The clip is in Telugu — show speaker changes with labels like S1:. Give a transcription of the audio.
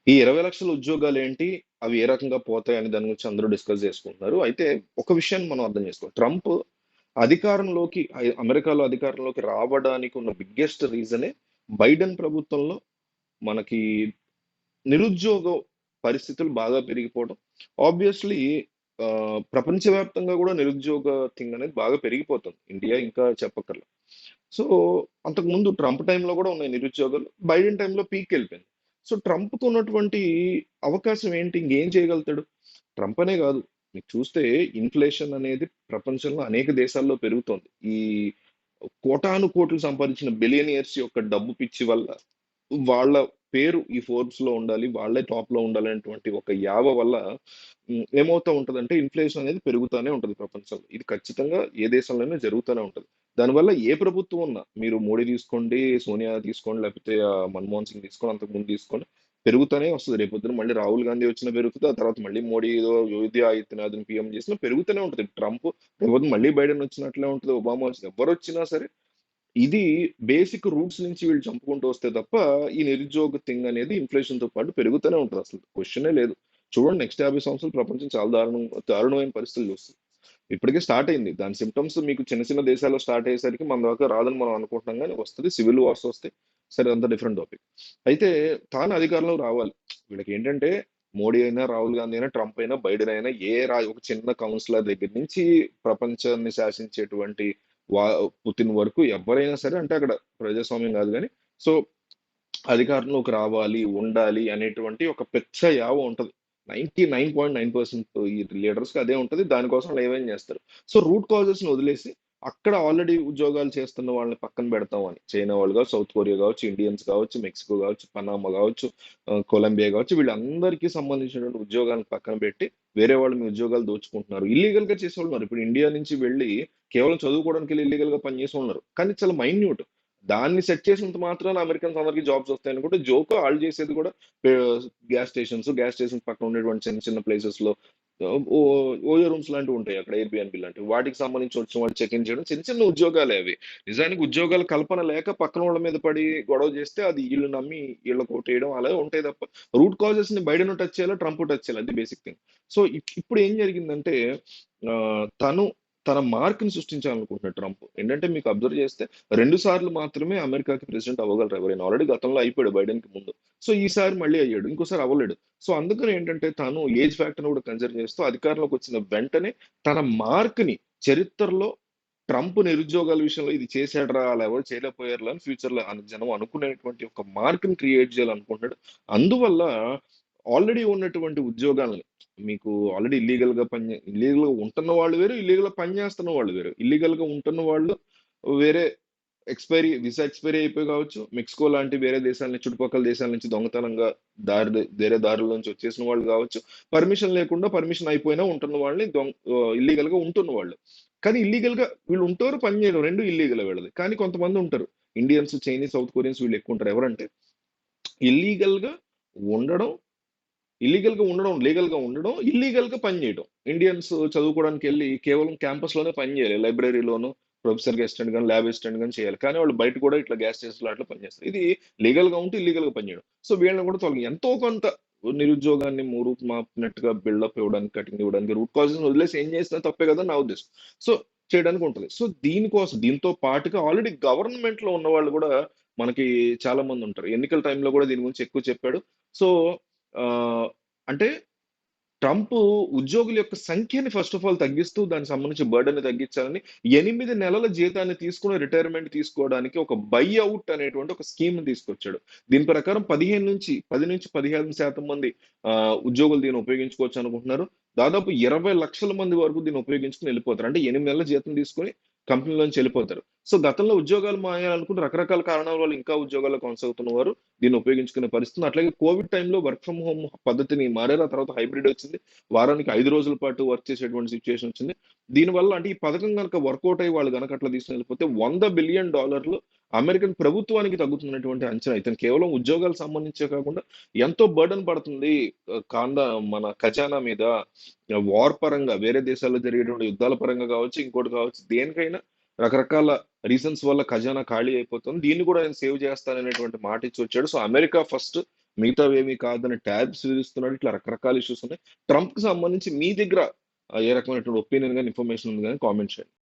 S1: ఈ 20,00,000 ఉద్యోగాలేంటి? అవి ఏ రకంగా పోతాయని దాని గురించి అందరూ డిస్కస్ చేసుకుంటున్నారు. అయితే ఒక విషయాన్ని మనం అర్థం చేసుకోవాలి. ట్రంప్ అధికారంలోకి అమెరికాలో అధికారంలోకి రావడానికి ఉన్న బిగ్గెస్ట్ రీజనే బైడెన్ ప్రభుత్వంలో మనకి నిరుద్యోగ పరిస్థితులు బాగా పెరిగిపోవడం. ఆబ్వియస్‌లీ ప్రపంచవ్యాప్తంగా గూడా నిరుద్యోగ థింగ్ అనేది బాగా పెరిగిపోతుంది. ఇండియా ఇంకా చెప్పక్కర్ల. సో, అంతకుముందు ట్రంప్ టైమ్‌లో గూడా ఉన్నాయి నిరుద్యోగాలు. బైడెన్ టైమ్‌లో పీక్‌కెళ్ళిపోయింది. సో, ట్రంప్‌కున్నటువంటి అవకాశం ఏంటి? ఇంకేం చేయగలుగుతాడు? ట్రంప్ అనే గాదు. మీకు చూస్తే ఇన్‌ఫ్లేషన్ అనేది ప్రపంచంలో అనేక దేశాల్లో పెరుగుతోంది. ఈ కోటాను కోట్లు సంపాదించిన బిలియనియర్స్ యొక్క డబ్బు పిచ్చి వల్ల వాళ్ళ పేరు ఈ ఫోర్బ్స్‌లో ఉండాలి. వాళ్ళే టాప్‌లో ఉండాలనేటువంటి ఒక యావ వల్ల ఏమవుతా ఉంటదంటే ఇన్‌ఫ్లేషన్ అనేది పెరుగుతానే ఉంటది ప్రపంచంలో. ఇది ఖచ్చితంగా ఏ దేశంలోనైనా జరుగుతానే ఉంటది. దానివల్ల ఏ ప్రభుత్వం ఉన్నా మీరు మోడీ తీసుకోండి, సోనియా తీసుకోండి, లేకపోతే మన్మోహన్ సింగ్ తీసుకోండి, అంతకుముందు తీసుకోండి పెరుగుతానే వస్తది. రేపొద్దున మళ్ళీ రాహుల్ గాంధీ వచ్చినా పెరుగుతది. ఆ తర్వాత మళ్ళీ మోడీ ఏదో యోగి ఆదిత్యనాథ్‌ని పీఎం చేసినా పెరుగుతూనే ఉంటది. ట్రంప్ రేపొద్దున మళ్ళీ బైడెన్ వచ్చినట్లే ఉంటది. ఒబామా వచ్చిన ఎవరొచ్చినా సరే ఇది బేసిక్ రూట్స్ నుంచి వీళ్ళు చంపుకుంటూ వస్తే తప్ప, ఈ నిరుద్యోగ థింగ్ అనేది ఇన్‌ఫ్లేషన్‌తో పాటు పెరుగుతూనే ఉంటదసలు. క్వెషనే లేదు. చూడండి నెక్స్ట్ 50 సంవత్సరాలు ప్రపంచం చాలా దారుణమైన పరిస్థితులు చూస్తది. ఇప్పటికే స్టార్ట్ అయింది. దాని సింప్టమ్స్ మీకు చిన్న చిన్న దేశాల్లో స్టార్ట్ అయ్యేసరికి మన దాకా రాదని మనం అనుకుంటున్నాం గానీ వస్తది. సివిల్ వార్స్ వస్తాయి. సరే అదంతా డిఫరెంట్ టాపిక్. అయితే తాను అధికారంలోకి రావాలి. వీళ్ళకేంటంటే మోడీ అయినా, రాహుల్ గాంధీ అయినా, ట్రంప్ అయినా, బైడెన్ అయినా ఒక చిన్న కౌన్సిలర్ దగ్గర నుంచి ప్రపంచాన్ని శాసించేటువంటి వా పుతిన్ వరకు ఎవ్వరైనా సరే అంటే అక్కడ ప్రజాస్వామ్యం కాదు గానీ, సో అధికారంలోకి రావాలి, ఉండాలి అనేటువంటి ఒక పెచ్చ యావ ఉంటది. 99.9% ఈ లీడర్స్‌కి అదే ఉంటది. దానికోసం వాళ్ళు ఏమైనా చేస్తారు. సో, రూట్ కాజెస్‌ని వదిలేసి అక్కడ ఆల్రెడీ ఉద్యోగాలు చేస్తున్న వాళ్ళని పక్కన పెడతాం అని. చైనా వాళ్ళు కావచ్చు, సౌత్ కొరియా కావచ్చు, ఇండియన్స్ కావచ్చు, మెక్సికో కావచ్చు, పనామా కావచ్చు, కొలంబియా కావచ్చు వీళ్ళందరికీ సంబంధించినటువంటి ఉద్యోగాలను పక్కన పెట్టి వేరే వాళ్ళు మీ ఉద్యోగాలు దోచుకుంటున్నారు. ఇల్లీగల్‌గా చేసేవాళ్ళు ఉన్నారు. ఇప్పుడు ఇండియా నుంచి వెళ్లి కేవలం చదువుకోవడానికెళ్ళి ఇల్లీగల్‌గా పనిచేసేవాళ్ళున్నారు. కానీ చాలా మైన్యూట్. దాన్ని సెట్ చేసినంత మాత్రాన అమెరికన్స్ అందరికి జాబ్స్ వస్తాయనుకుంటే జోక్. ఆళ్ళు చేసేది కూడా పే గ్యాస్ స్టేషన్స్ పక్కన ఉండేటువంటి చిన్న చిన్న ప్లేసెస్‌లో ఓ ఓయో రూమ్స్ లాంటివి ఉంటాయి అక్కడ ఎయిర్‌బిఎన్‌బి లాంటివి. వాటికి సంబంధించి వచ్చిన వాళ్ళు చెక్ ఇన్ చేయడం చిన్న చిన్న ఉద్యోగాలే అవి. నిజానికి ఉద్యోగాల కల్పన లేక పక్కనోళ్ళ మీద పడి గొడవ చేస్తే అది ఈళ్ళు నమ్మి ఈళ్ళకి ఓటేయడం అలా ఉంటాయి తప్ప రూట్ కాజెస్‌ని బైడెన్ టచ్ చేయాలా, ట్రంప్ టచ్ చేయాలి. అది బేసిక్ థింగ్. సో, ఇప్పుడు ఏం జరిగిందంటే తను తన మార్క్‌ని సృష్టించాలనుకుంటున్నాడు ట్రంప్. ఏంటంటే మీకు అబ్జర్వ్ చేస్తే 2 సార్లు మాత్రమే అమెరికాకి ప్రెసిడెంట్ అవ్వగలరు ఎవరైనా. ఆల్రెడీ గతంలో అయిపోయాడు బైడెన్‌కి ముందు. సో, ఈసారి మళ్ళీ అయ్యాడు. ఇంకోసారి అవ్వలేడు. సో, అందుకని ఏంటంటే తను ఏజ్ ఫ్యాక్టర్‌ని కూడా కన్సిడర్ చేస్తూ అధికారంలోకి వచ్చిన వెంటనే తన మార్క్‌ని చరిత్రలో ట్రంప్ నిరుద్యోగాల విషయంలో ఇది చేసాడురా! అలా ఎవరు చేయలేకపోయారులే అని ఫ్యూచర్‌లో జనం అనుకునేటువంటి ఒక మార్క్‌ని క్రియేట్ చేయాలనుకుంటున్నాడు. అందువల్ల ఆల్రెడీ ఉన్నటువంటి ఉద్యోగాల్ని మీకు ఆల్రెడీ ఇల్లీగల్‌గా ఉంటున్న వాళ్ళు వేరు, ఇల్లీగల్‌గా పని చేస్తున్న వాళ్ళు వేరు. ఇల్లీగల్‌గా ఉంటున్న వాళ్ళు వేరే వీసా ఎక్స్‌పైరీ అయిపోయి కావచ్చు. మెక్సికో లాంటి వేరే చుట్టుపక్కల దేశాల నుంచి దొంగతనంగా వేరే దారుల నుంచి వచ్చేసిన వాళ్ళు కావచ్చు. పర్మిషన్ లేకుండా పర్మిషన్ అయిపోయినా ఉంటున్న వాళ్ళని ఇల్లీగల్‌గా ఉంటున్న వాళ్ళు. కానీ ఇల్లీగల్‌గా వీళ్ళు ఉంటారు, పని చేయరు. 2 ఇల్లీగలే వీళ్ళది. కానీ కొంతమంది ఉంటారు. ఇండియన్స్, చైనీస్, సౌత్ కొరియన్స్ వీళ్ళు ఎక్కువ ఉంటారు. ఎవరంటే ఇల్లీగల్‌గా ఉండడం లీగల్‌గా ఉండడం, ఇల్లీగల్‌గా పని చేయడం. ఇండియన్స్ చదువుకోవడానికెళ్ళి కేవలం క్యాంపస్‌లోనే పని చేయాలి. లైబ్రరీలోనో, ప్రొఫెసర్‌గా అసిస్టెంట్ గాని, ల్యాబ్ అసిస్టెంట్ గాని చేయాలి. కానీ వాళ్ళు బయట కూడా ఇట్లా గ్యాస్ స్టేషన్స్‌లో అట్లా పని చేస్తారు. ఇది లీగల్‌గా ఉంటూ ఇల్లీగల్‌గా పని చేయడం. సో, వీళ్ళని కూడా ఎంతో కొంత నిరుద్యోగాన్ని రూపుమాపినట్టుగా బిల్డప్ ఇవ్వడానికి, కటింగ్ ఇవ్వడానికి రూట్ కాజెస్‌ని వదిలేసి ఏం చేసినా తప్పే కదా! నా ఉద్దేశం. సో, చేయడానికి ఉంటది. సో, దీంతో పాటుగా ఆల్రెడీ గవర్నమెంట్‌లో ఉన్నవాళ్ళు కూడా మనకి చాలా మందుంటారు. ఎన్నికల టైంలో కూడా దీని గురించి ఎక్కువ చెప్పాడు. సో, ఆహ్, అంటే ట్రంప్ ఉద్యోగుల యొక్క సంఖ్యని ఫస్ట్ ఆఫ్ ఆల్ తగ్గిస్తూ దానికి సంబంధించి బర్డెన్‌ని తగ్గించాలని 8 నెలల జీతాన్ని తీసుకొని రిటైర్మెంట్ తీసుకోవడానికి ఒక బై ఔట్ అనేటువంటి ఒక స్కీమ్‌ని తీసుకొచ్చాడు. దీని ప్రకారం 10-15% మంది ఉద్యోగులు దీన్ని ఉపయోగించుకోవచ్చు అనుకుంటున్నారు. దాదాపు 20,00,000 మంది వరకు దీన్ని ఉపయోగించుకొని వెళ్ళిపోతారు. అంటే 8 నెలల జీతం తీసుకొని కంపెనీలోంచి వెళ్ళిపోతారు. సో, గతంలో ఉద్యోగాలు మానేయాలనుకుంటే రకరకాల కారణాల వల్ల ఇంకా ఉద్యోగాల్లో కొనసాగుతున్నవారు దీన్ని ఉపయోగించుకునే పరిస్థితి ఉంది. అట్లాగే కోవిడ్ టైంలో వర్క్ ఫ్రమ్ హోమ్ పద్ధతిని మారారు. ఆ తర్వాత హైబ్రిడ్ వచ్చింది. వారానికి 5 రోజుల పాటు వర్క్ చేసేటువంటి సిట్యుయేషన్ వచ్చింది. దీనివల్ల అంటే ఈ పథకం గనుక వర్కౌట్ అయ్యి వాళ్ళు గనక అట్లా తీసుకొని వెళ్ళిపోతే $100 బిలియన్ అమెరికన్ ప్రభుత్వానికి తగ్గుతున్నటువంటి అంచనా. ఇతను కేవలం ఉద్యోగాలకు సంబంధించే కాకుండా ఎంతో బర్డెన్ పడుతుంది. మన ఖజానా మీద వార్ పరంగా వేరే దేశాల్లో జరిగేటువంటి యుద్ధాల పరంగా కావచ్చు, ఇంకోటి కావచ్చు దేనికైనా రకరకాల రీజన్స్ వల్ల ఖజానా ఖాళీ అయిపోతుంది. దీన్ని కూడా నేను సేవ్ చేస్తాననేటువంటి మాట ఇచ్చి వచ్చాడు. సో, అమెరికా ఫస్ట్ మిగతావేమీ కాదని ట్యాబ్స్ విధిస్తున్నాడు. ఇట్లా రకరకాల ఇష్యూస్ ఉన్నాయి. ట్రంప్‌కి సంబంధించి మీ దగ్గర ఏ రకమైనటువంటి ఒపీనియన్ గాని, ఇన్ఫర్మేషన్ ఉంది గాని కామెంట్ చేయండి.